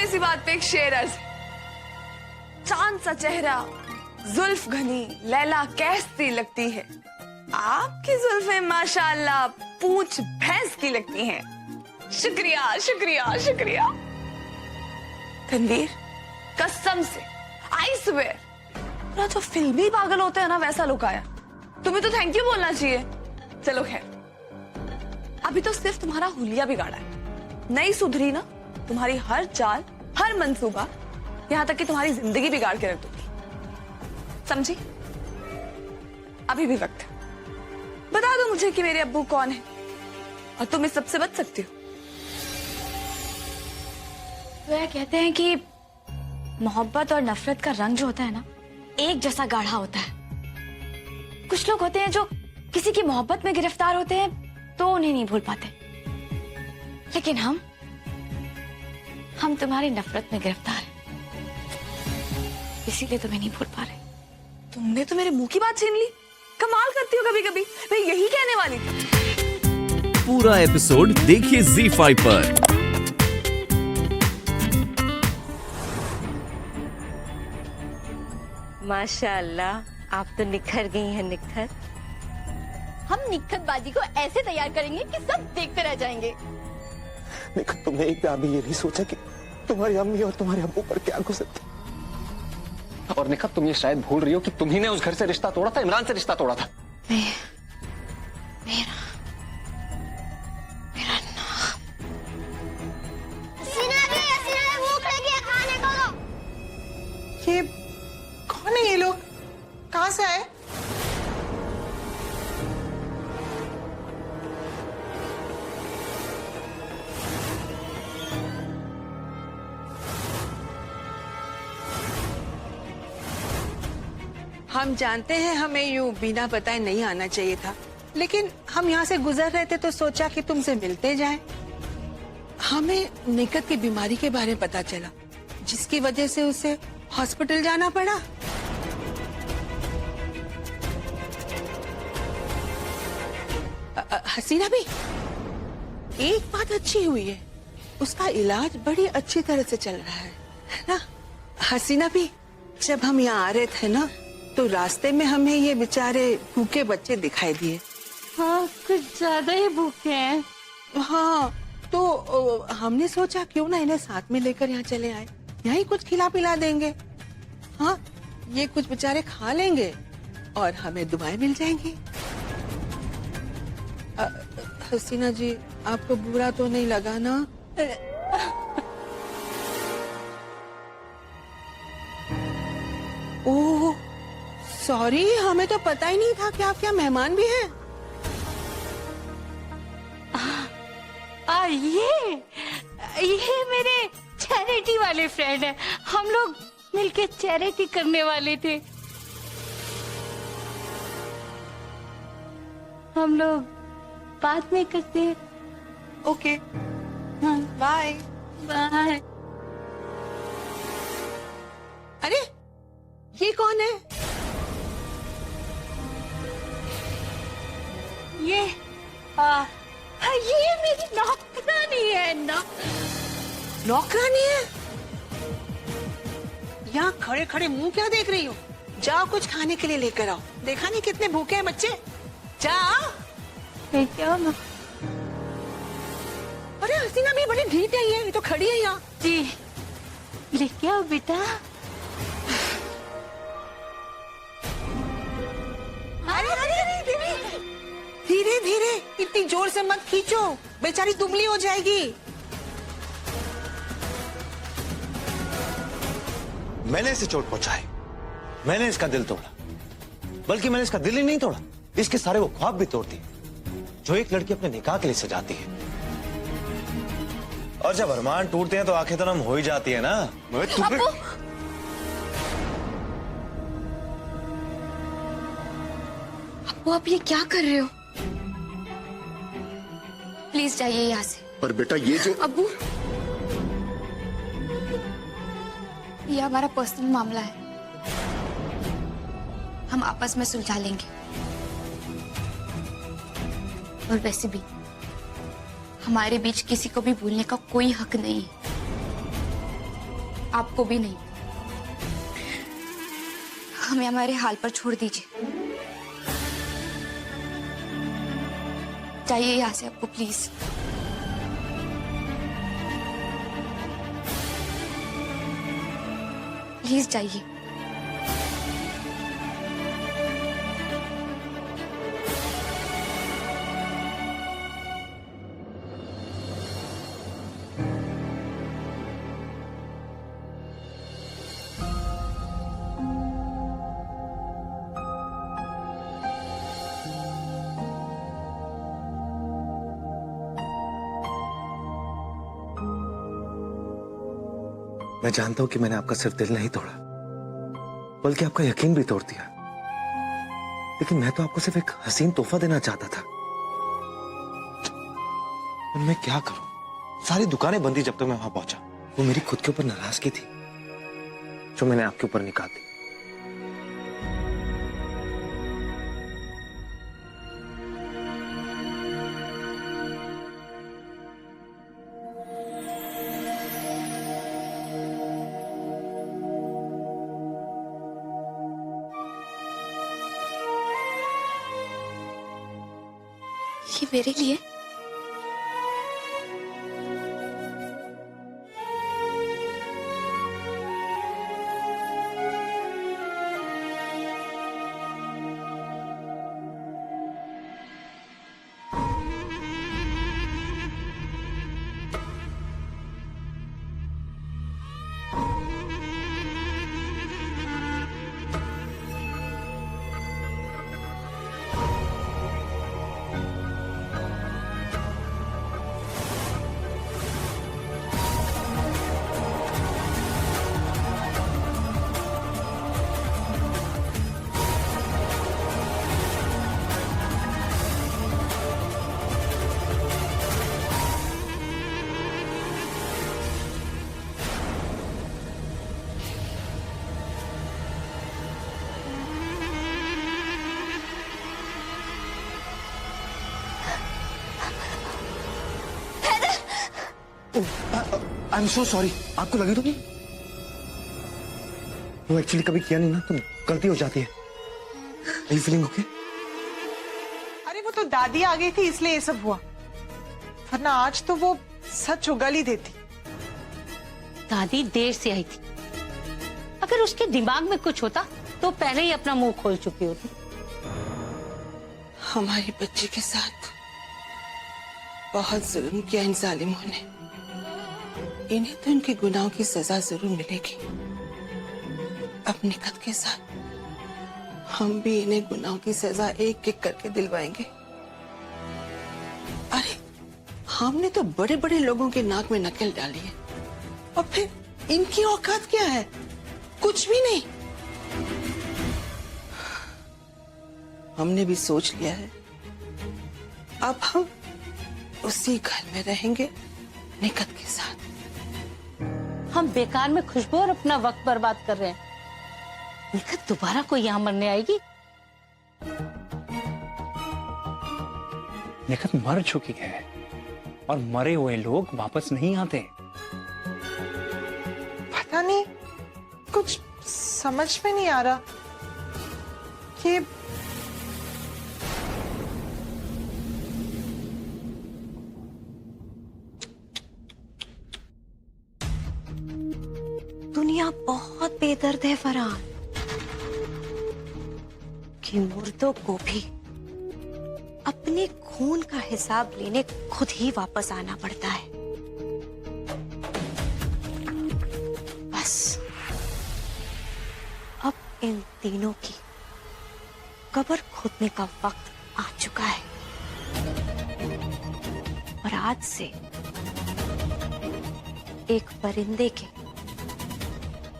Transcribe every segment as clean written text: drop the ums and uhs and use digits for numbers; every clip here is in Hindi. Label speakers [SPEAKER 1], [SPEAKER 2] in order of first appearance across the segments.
[SPEAKER 1] इसी बात पे एक शेर अर्ज है। चांद सा चेहरा, जुल्फ घनी, लैला कैसी लगती है। आपकी जुल्फें माशाअल्लाह पूंछ भैंस की लगती हैं। शुक्रिया शुक्रिया शुक्रिया। तनवीर, कसम से आई स्वेयर, ना जो फिल्मी पागल होते हैं ना वैसा लुक आया। तुम्हें तो थैंक यू बोलना चाहिए। चलो खैर, अभी तो सिर्फ तुम्हारा हुलिया बिगाड़ा है, नहीं सुधरी ना तुम्हारी हर चाल, हर मंसूबा, यहां तक कि तुम्हारी जिंदगी बिगाड़ के रख दूंगी, समझी? अभी भी वक्त है। बता दो मुझे कि मेरे अब्बू कौन है और तुम इस सबसे बच सकती हो।
[SPEAKER 2] वह कहते हैं कि मोहब्बत और नफरत का रंग जो होता है ना, एक जैसा गाढ़ा होता है। कुछ लोग होते हैं जो किसी की मोहब्बत में गिरफ्तार होते हैं तो उन्हें नहीं भूल पाते, लेकिन हम तुम्हारी नफरत में गिरफ्तार हैं, इसीलिए तुम्हें नहीं भूल पा रहे।
[SPEAKER 1] तुमने तो मेरे मुंह की बात छीन ली। कमाल करती हो कभी कभी, मैं यही कहने वाली थी।
[SPEAKER 3] पूरा एपिसोड देखिए ZEE5 पर।
[SPEAKER 4] माशाअल्लाह, आप तो निखर गई हैं निखर।
[SPEAKER 2] हम निखतबाजी को ऐसे तैयार करेंगे कि सब देखते रह जाएंगे।
[SPEAKER 5] निखत, तुमने एक बार भी ये नहीं सोचा कि तुम्हारी अम्मी और तुम्हारे अब्बू पर क्या गुजरती। और निखत, तुम ये शायद भूल रही हो कि तुम्ही ने उस घर से रिश्ता तोड़ा था, इमरान से रिश्ता तोड़ा था।
[SPEAKER 2] मेरा भूख लगी है, खाने को दो।
[SPEAKER 6] ये कौन है? ये लोग कहाँ से आए? हम जानते हैं हमें यूं बिना बताए नहीं आना चाहिए था, लेकिन हम यहाँ से गुजर रहे थे तो सोचा कि तुमसे मिलते जाएं। हमें निकत की बीमारी के बारे में पता चला, जिसकी वजह से उसे हॉस्पिटल जाना पड़ा। हसीना भी, एक बात अच्छी हुई है, उसका इलाज बड़ी अच्छी तरह से चल रहा है ना? हसीना भी, जब हम यहाँ आ रहे थे ना, तो रास्ते में हमें ये बेचारे भूखे बच्चे दिखाई दिए।
[SPEAKER 4] हाँ, कुछ ज्यादा ही भूखे हैं।
[SPEAKER 6] हाँ, तो हमने सोचा क्यों ना इन्हें साथ में लेकर यहाँ चले आए, यहीं कुछ खिला पिला देंगे। हाँ, ये कुछ बेचारे खा लेंगे और हमें दुआएं मिल जाएंगी। हसीना जी, आपको बुरा तो नहीं लगा ना? ओह सॉरी, हमें तो पता ही नहीं था कि आप क्या मेहमान भी हैं।
[SPEAKER 4] ये मेरे चैरिटी वाले फ्रेंड हैं। हम लोग मिलके चैरिटी करने वाले थे। हम लोग बाद में करते हैं।
[SPEAKER 6] ओके,
[SPEAKER 4] हाँ,
[SPEAKER 6] बाय
[SPEAKER 4] बाय।
[SPEAKER 6] अरे ये कौन है?
[SPEAKER 4] ये मेरी नौकरानी है ना।
[SPEAKER 6] नौकरानी है? यहाँ खड़े खड़े मुंह क्या देख रही हो? जाओ कुछ खाने के लिए लेकर आओ। देखा नहीं कितने भूखे हैं बच्चे? जाओ।
[SPEAKER 4] क्या ना?
[SPEAKER 6] अरे हसीना भी बड़ी ढीठ है, ये तो खड़ी है यहाँ।
[SPEAKER 4] जी, लेके आओ बेटा।
[SPEAKER 6] धीरे धीरे, इतनी जोर से मत खींचो, बेचारी दुबली हो जाएगी।
[SPEAKER 5] मैंने इसे चोट पहुंचाई, मैंने इसका दिल तोड़ा, बल्कि मैंने इसका दिल ही नहीं तोड़ा, इसके सारे वो ख्वाब भी तोड़ दिए जो एक लड़की अपने निकाह के लिए सजाती है। और जब अरमान टूटते हैं तो आंखें तो नम हो ही जाती है ना।
[SPEAKER 2] अब्बू, आप ये क्या कर रहे हो? प्लीज जाइए यहाँ से।
[SPEAKER 5] पर बेटा ये जो
[SPEAKER 2] अब्बू, ये हमारा पर्सनल मामला है, हम आपस में सुलझा लेंगे। और वैसे भी हमारे बीच किसी को भी भूलने का कोई हक नहीं है। आपको भी नहीं। हमें हमारे हाल पर छोड़ दीजिए। जाइए यहाँ से आपको, प्लीज। प्लीज जाइए।
[SPEAKER 5] मैं जानता हूं कि मैंने आपका सिर्फ दिल नहीं तोड़ा, बल्कि आपका यकीन भी तोड़ दिया। लेकिन मैं तो आपको सिर्फ एक हसीन तोहफा देना चाहता था। और मैं क्या करूं? सारी दुकानें बंद थी जब तक मैं वहां पहुंचा। वो मेरी खुद के ऊपर नाराजगी थी जो मैंने आपके ऊपर निकाल दी।
[SPEAKER 2] ये मेरे लिए?
[SPEAKER 5] I am so sorry. आपको लगी तो नहीं? वो एक्चुअली कभी किया नहीं ना, तो गलती हो जाती है। Are you feeling okay?
[SPEAKER 6] अरे वो तो दादी आ गई थी इसलिए ये सब हुआ, वरना आज तो वो सच उगल ही देती।
[SPEAKER 4] दादी देर से आई थी, अगर उसके दिमाग में कुछ होता तो पहले ही अपना मुंह खोल चुकी होती।
[SPEAKER 6] हमारी बच्ची के साथ बहुत जुल्म किया इन जालिमों ने। इन्हें तो इनके गुनाहों की सजा जरूर मिलेगी। अब निकत के साथ हम भी इन्हें गुनाहों की सजा एक एक करके दिलवाएंगे। अरे हमने तो बड़े बड़े लोगों के नाक में नकेल डाली है, और फिर इनकी औकात क्या है? कुछ भी नहीं। हमने भी सोच लिया है, अब हम उसी घर में रहेंगे निकत के साथ।
[SPEAKER 4] हम बेकार में खुशबू और अपना वक्त बर्बाद कर रहे हैं। निकत दोबारा कोई यहाँ मरने आएगी?
[SPEAKER 7] निकत मर चुकी है और मरे हुए लोग वापस नहीं आते।
[SPEAKER 6] पता नहीं, कुछ समझ में नहीं आ रहा कि
[SPEAKER 2] दुनिया बहुत बेदर्द है फरहान, कि मुर्दों को भी अपने खून का हिसाब लेने खुद ही वापस आना पड़ता है। बस अब इन तीनों की कब्र खोदने का वक्त आ चुका है, और आज से एक परिंदे के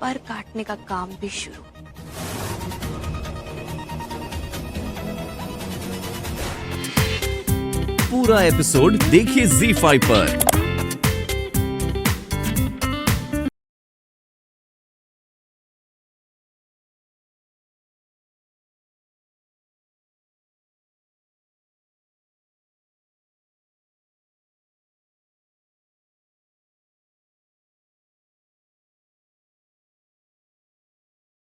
[SPEAKER 2] पर काटने का काम भी शुरू।
[SPEAKER 3] पूरा एपिसोड देखिए ZEE5 पर।